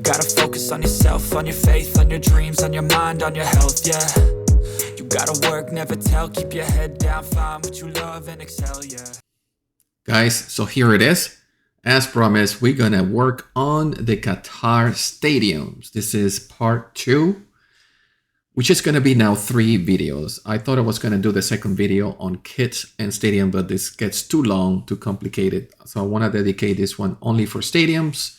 gotta focus on yourself, on your faith, on your dreams, on your mind, on your health, yeah. You gotta work, never tell, keep your head down, find what you love and excel, yeah. Guys, so here it is. As promised, we're gonna work on the Qatar stadiums. This is part 2, which is gonna be now 3 videos. I thought I was gonna do the second video on kits and stadium, but this gets too long, too complicated. So I wanna dedicate this one only for stadiums.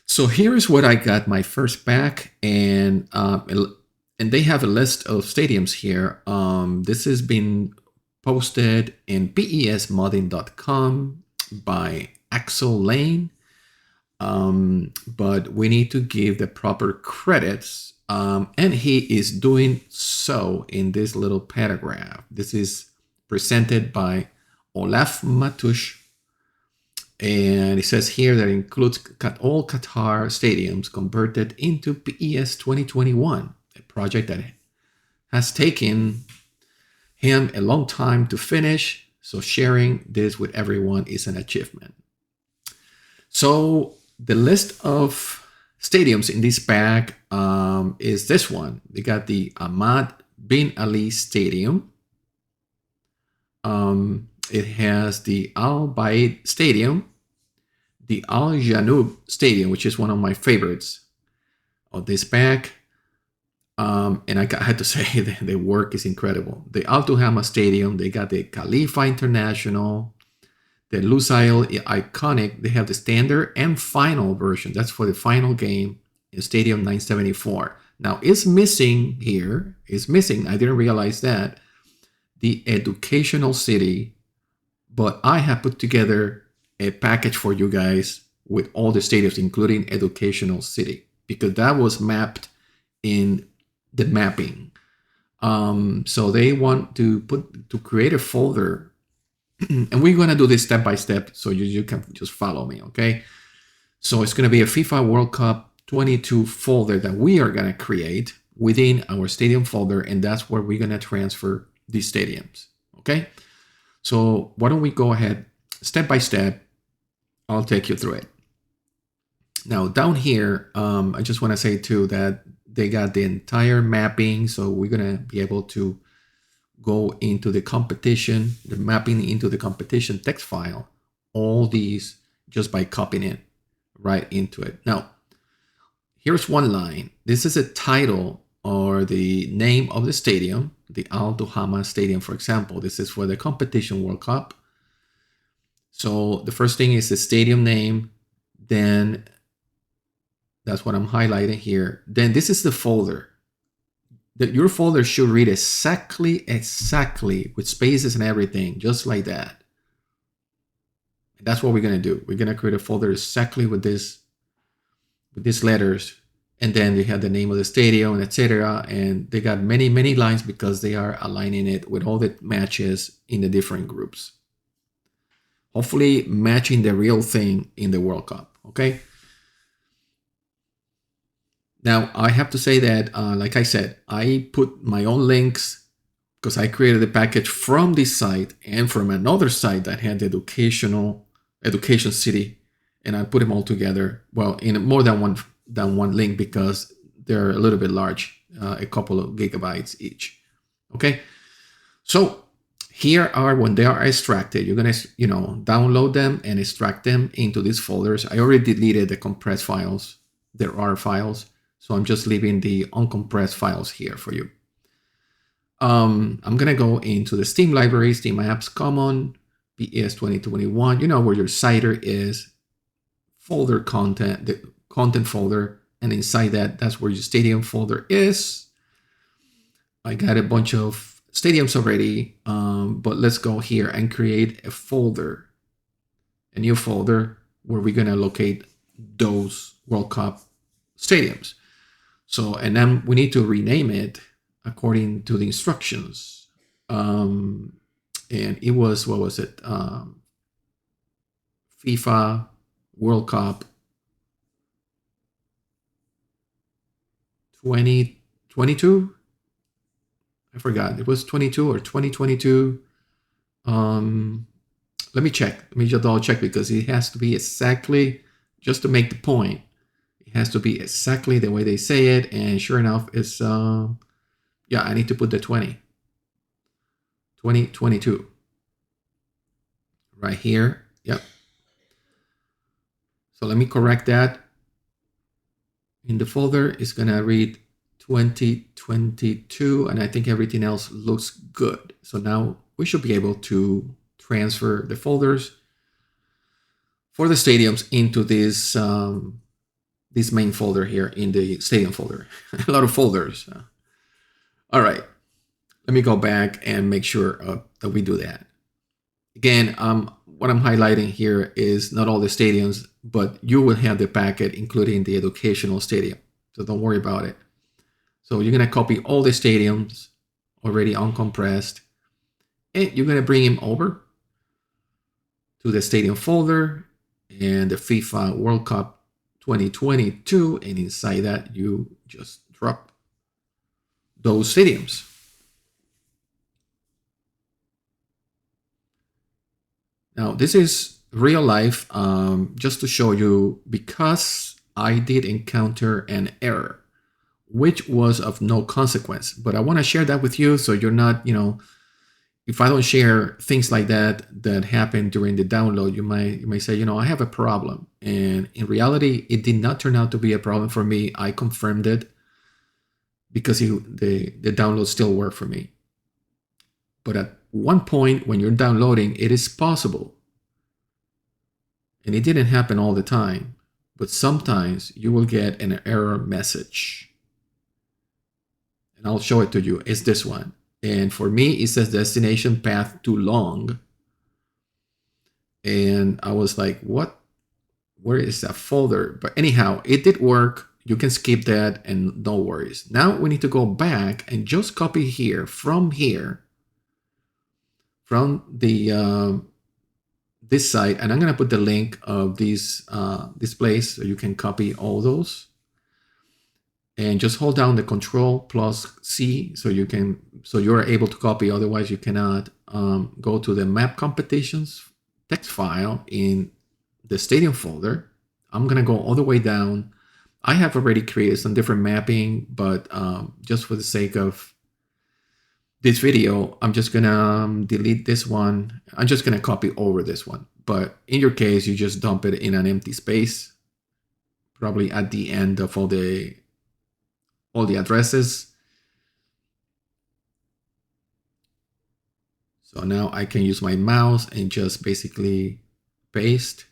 So here's what I got my first pack, and they have a list of stadiums here. This has been posted in PES2021 by Axel Lane, but we need to give the proper credits, and he is doing so in this little paragraph. This is presented by Olaf Matush, and it says here that it includes all Qatar stadiums converted into PES 2021, a project that has taken him a long time to finish, so sharing this with everyone is an achievement. So the list of stadiums in this pack is this one. They got the Ahmad bin Ali Stadium. It has the Al Bayt Stadium, the Al Janoub Stadium, which is one of my favorites of this pack. And I had to say that the work is incredible. The Al Tuhama Stadium, they got the Khalifa International, the Lusail Iconic. They have the standard and final version. That's for the final game in Stadium 974. Now, it's missing here. It's missing. I didn't realize that. The Educational City. But I have put together a package for you guys with all the stadiums, including Educational City, because that was mapped in the mapping. So they want to create a folder, and we're going to do this step by step, so you can just follow me, okay? So it's going to be a FIFA World Cup 22 folder that we are going to create within our stadium folder, and that's where we're going to transfer these stadiums, okay? So why don't we go ahead step by step. I'll take you through it. Now down here, I just want to say too that they got the entire mapping, so we're gonna be able to go into the competition, the mapping into the competition text file, all these just by copying it right into it. Now, here's one line. This is a title or the name of the stadium, the Al Tuhama Stadium, for example. This is for the competition World Cup. So the first thing is the stadium name, then that's what I'm highlighting here. Then this is the folder. Your folder should read exactly with spaces and everything, just like that. And that's what we're gonna do. We're gonna create a folder exactly with these letters, and then they have the name of the stadium, etc. And they got many lines because they are aligning it with all the matches in the different groups. Hopefully matching the real thing in the World Cup, okay? Now, I have to say that, like I said, I put my own links because I created the package from this site and from another site that had the Education City, and I put them all together, well, in more than one link because they're a little bit large, a couple of gigabytes each, okay? So here are when they are extracted. You're gonna, download them and extract them into these folders. I already deleted the compressed files. There are files. So I'm just leaving the uncompressed files here for you. I'm gonna go into the Steam library, Steam Apps Common, PES 2021. You know where your CIDR is, folder content, the content folder, and inside that's where your stadium folder is. I got a bunch of stadiums already, but let's go here and create a folder, a new folder where we're gonna locate those World Cup stadiums. So, and then we need to rename it according to the instructions. And it was, what was it? FIFA World Cup 2022? I forgot. It was 22 or 2022. Let me check. Let me just double check because it has to be exactly, just to make the point, it It has to be exactly the way they say it. And sure enough, it's, yeah, I need to put the 2022 right here. Yep. So let me correct that. In the folder, it's going to read 2022, and I think everything else looks good. So now we should be able to transfer the folders for the stadiums into this this main folder here in the stadium folder. A lot of folders. All right, let me go back and make sure that we do that. Again, what I'm highlighting here is not all the stadiums, but you will have the packet including the educational stadium. So don't worry about it. So you're going to copy all the stadiums already uncompressed, and you're going to bring them over to the stadium folder and the FIFA World Cup 2022. And inside that, you just drop those stadiums. Now, this is real life, just to show you, because I did encounter an error, which was of no consequence. But I want to share that with you so you're not, you know, if I don't share things like that happen during the download, you may say, you know, I have a problem. And in reality, it did not turn out to be a problem for me. I confirmed it because the download still worked for me. But at one point when you're downloading, it is possible, and it didn't happen all the time, but sometimes you will get an error message. And I'll show it to you. It's this one. And for me, it says destination path too long. And I was like, what? Where is that folder? But anyhow, it did work. You can skip that and no worries. Now we need to go back and just copy here, from the this site, and I'm gonna put the link of these displays so you can copy all those. And just hold down the Control+C so you're able to copy. Otherwise, you cannot. Go to the map competitions text file in the stadium folder. I'm gonna go all the way down. I have already created some different mapping, but just for the sake of this video, I'm just gonna delete this one. I'm just gonna copy over this one. But in your case, you just dump it in an empty space, probably at the end of all the addresses. So now I can use my mouse and just basically paste.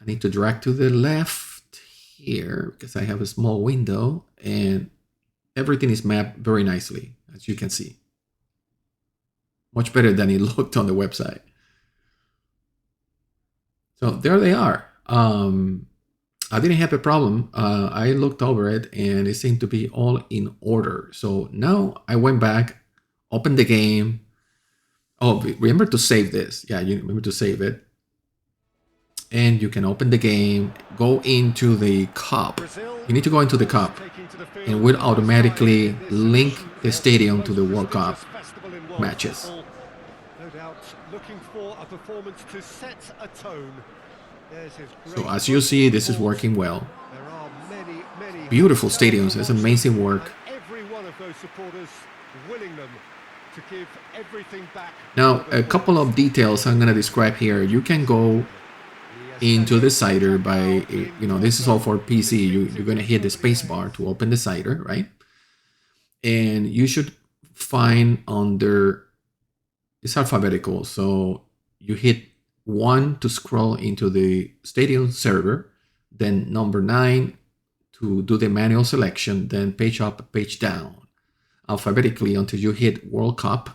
I need to drag to the left here because I have a small window, and everything is mapped very nicely, as you can see. Much better than it looked on the website. So there they are. I didn't have a problem. I looked over it and it seemed to be all in order. So now I went back, opened the game. Oh, remember to save this. Yeah, you remember to save it. And you can open the game, go into the cup. You need to go into the cup, and we'll automatically link the stadium to the World Cup matches. No doubt looking for a performance to set a tone. So as you see, this is working well. Beautiful stadiums. It's amazing work. Every one of those supporters willing them to give everything back. Now, a couple of details I'm going to describe here. You can go into the cider by, you know, this is all for PC. You're going to hit the space bar to open the cider, right? And you should find under, it's alphabetical. So you hit 1 to scroll into the stadium server, then number 9 to do the manual selection, then page up, page down, alphabetically until you hit World Cup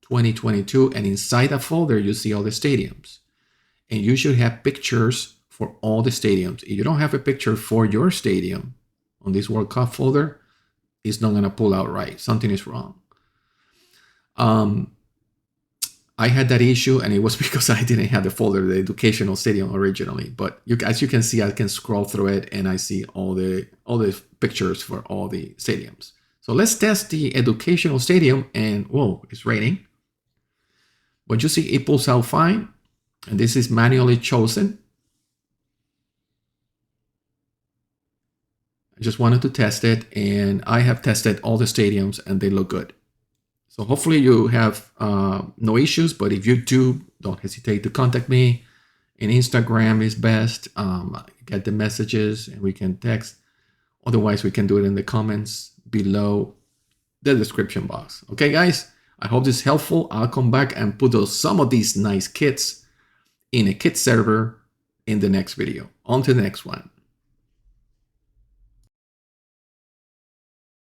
2022. And inside that folder, you see all the stadiums. And you should have pictures for all the stadiums. If you don't have a picture for your stadium on this World Cup folder, it's not going to pull out right. Something is wrong. I had that issue, and it was because I didn't have the folder, the educational stadium originally. But as you can see, I can scroll through it, and I see all the pictures for all the stadiums. So let's test the educational stadium, and whoa, it's raining. But you see, it pulls out fine. And this is manually chosen. I just wanted to test it, and I have tested all the stadiums and they look good. So hopefully you have no issues, but if you do, don't hesitate to contact me. And Instagram is best. Get the messages and we can text. Otherwise, we can do it in the comments below the description box. Okay, guys, I hope this is helpful. I'll come back and put some of these nice kits in a kit server in the next video. On to the next one.